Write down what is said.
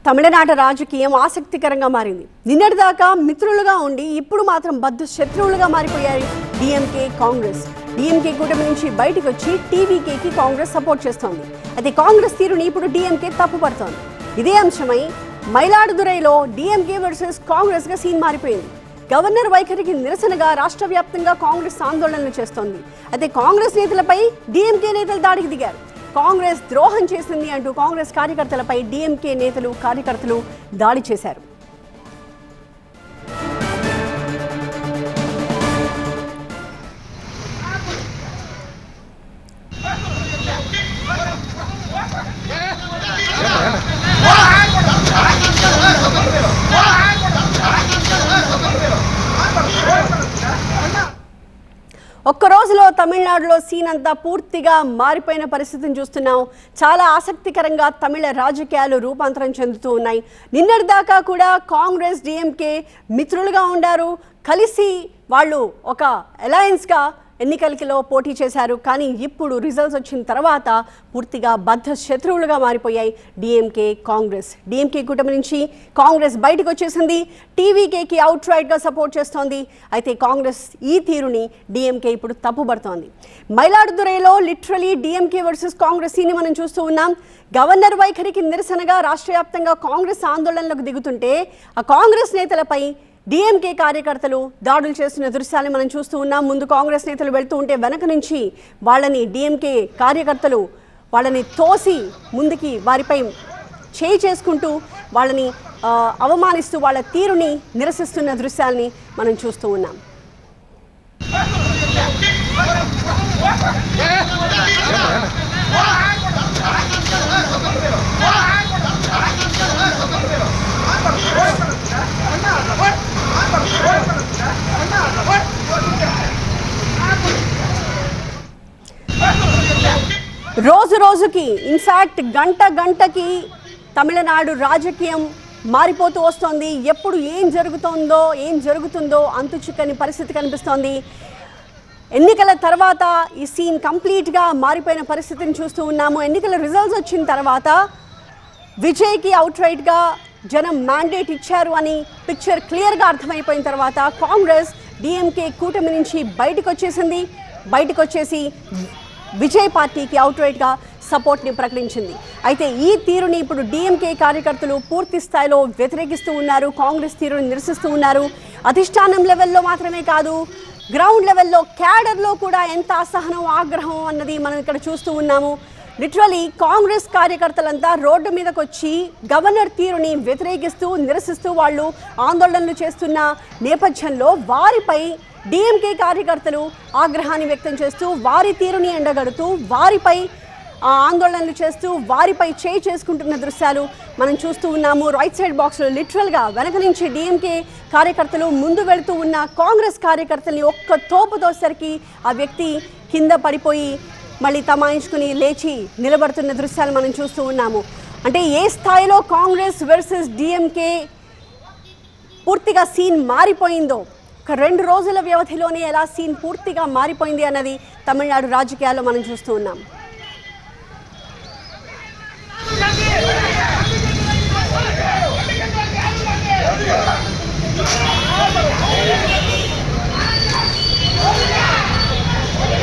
తమిళనాడు రాజకీయం ఆసక్తికరంగా మారింది. నిన్నటిదాకా మిత్రులుగా ఉండి ఇప్పుడు మాత్రం బద్ద శత్రువులుగా మారిపోయాయి డిఎంకే కాంగ్రెస్. డిఎంకే కూటమి నుంచి బయటకు వచ్చి టీవీకేకి కాంగ్రెస్ సపోర్ట్ చేస్తోంది. అయితే కాంగ్రెస్ తీరుని ఇప్పుడు డిఎంకే తప్పుపడుతోంది. ఇదే అంశమై మైలాడుదురైలో డిఎంకే వర్సెస్ కాంగ్రెస్ గా సీన్ మారిపోయింది. గవర్నర్ వైఖరికి నిరసనగా రాష్ట్ర వ్యాప్తంగా కాంగ్రెస్ ఆందోళనలు చేస్తోంది. అయితే కాంగ్రెస్ నేతలపై డిఎంకే నేతలు దాడికి దిగారు. కాంగ్రెస్ ద్రోహం చేసింది అంటూ కాంగ్రెస్ కార్యకర్తలపై డిఎంకే నేతలు కార్యకర్తలు దాడి చేశారు. ఒక్క రోజులో తమిళనాడులో సీన్ అంతా పూర్తిగా మారిపోయిన పరిస్థితిని చూస్తున్నాం. చాలా ఆసక్తికరంగా తమిళ రాజకీయాలు రూపాంతరం చెందుతూ ఉన్నాయి. నిన్నటిదాకా కూడా కాంగ్రెస్ డిఎంకే మిత్రులుగా ఉండారు, కలిసి వాళ్ళు ఒక అలయన్స్గా ఎన్నికలలో పోటీ చేశారు. కానీ ఇప్పుడు రిజల్ట్స్ వచ్చిన తర్వాత పూర్తిగా బద్ధ శత్రువులుగా మారిపోయాయి డిఎంకే కాంగ్రెస్. డిఎంకే కూటమి నుంచి కాంగ్రెస్ బయటకు వచ్చేసింది. టీవీకేకి అవుట్ రైట్గా సపోర్ట్ చేస్తోంది. అయితే కాంగ్రెస్ ఈ తీరుని డిఎంకే ఇప్పుడు తప్పుపడుతోంది. మైలాడుదురైలో లిటరలీ డిఎంకే వర్సెస్ కాంగ్రెస్ ని మనం చూస్తూ ఉన్నాం. గవర్నర్ వైఖరికి నిరసనగా రాష్ట్ర వ్యాప్తంగా కాంగ్రెస్ ఆందోళనలకు దిగుతుంటే ఆ కాంగ్రెస్ నేతలపై డిఎంకే కార్యకర్తలు దాడులు చేస్తున్న దృశ్యాన్ని మనం చూస్తూ ఉన్నాం. ముందు కాంగ్రెస్ నేతలు వెళ్తూ ఉంటే వెనక నుంచి వాళ్ళని డిఎంకే కార్యకర్తలు వాళ్ళని తోసి ముందుకి వారిపై చేయి చేసుకుంటూ వాళ్ళని అవమానిస్తూ వాళ్ళ తీరుని నిరసిస్తున్న దృశ్యాల్ని మనం చూస్తూ ఉన్నాం. రోజు రోజుకి ఇన్ఫ్యాక్ట్ గంట గంటకి తమిళనాడు రాజకీయం మారిపోతూ వస్తోంది. ఎప్పుడు ఏం జరుగుతుందో అంతు చిక్కని పరిస్థితి కనిపిస్తోంది. ఎన్నికల తర్వాత ఈ సీన్ కంప్లీట్గా మారిపోయిన పరిస్థితిని చూస్తూ ఉన్నాము. ఎన్నికల రిజల్ట్స్ వచ్చిన తర్వాత విజయ్కి అవుట్ రైట్గా జనం మ్యాండేట్ ఇచ్చారు అని పిక్చర్ క్లియర్గా అర్థమైపోయిన తర్వాత కాంగ్రెస్ డిఎంకే కూటమి నుంచి బయటకు వచ్చేసి విజయ్ పార్టీకి అవుట్ రైట్గా సపోర్ట్ని ప్రకటించింది. అయితే ఈ తీరుని ఇప్పుడు డిఎంకే కార్యకర్తలు పూర్తి స్థాయిలో వ్యతిరేకిస్తూ ఉన్నారు. కాంగ్రెస్ తీరుని నిరసిస్తూ ఉన్నారు. అధిష్టానం లెవెల్లో మాత్రమే కాదు, గ్రౌండ్ లెవెల్లో క్యాడర్లో కూడా ఎంత అసహనం ఆగ్రహం అన్నది మనం ఇక్కడ చూస్తూ ఉన్నాము. లిటరలీ కాంగ్రెస్ కార్యకర్తలంతా రోడ్డు మీదకి వచ్చి గవర్నర్ తీరుని వ్యతిరేకిస్తూ నిరసిస్తూ వాళ్ళు ఆందోళనలు చేస్తున్న నేపథ్యంలో వారిపై డిఎంకే కార్యకర్తలు ఆగ్రహాన్ని వ్యక్తం చేస్తూ వారి తీరుని ఎండగడుతూ వారిపై ఆందోళనలు చేస్తూ వారిపై చేయి చేసుకుంటున్న దృశ్యాలు మనం చూస్తూ ఉన్నాము. రైట్ సైడ్ బాక్స్లో లిటరల్గా వెనక నుంచి డిఎంకే కార్యకర్తలు ముందు వెళుతూ ఉన్న కాంగ్రెస్ కార్యకర్తల్ని ఒక్క తోపుతోసరికి ఆ వ్యక్తి కింద పడిపోయి మళ్ళీ తమాయించుకుని లేచి నిలబడుతున్న దృశ్యాలు మనం చూస్తూ ఉన్నాము. అంటే ఏ స్థాయిలో కాంగ్రెస్ వర్సెస్ డిఎంకే పూర్తిగా సీన్ మారిపోయిందో, ఒక 2 రోజుల వ్యవధిలోనే ఎలా సీన్ పూర్తిగా మారిపోయింది అన్నది తమిళనాడు రాజకీయాల్లో మనం చూస్తూ ఉన్నాం.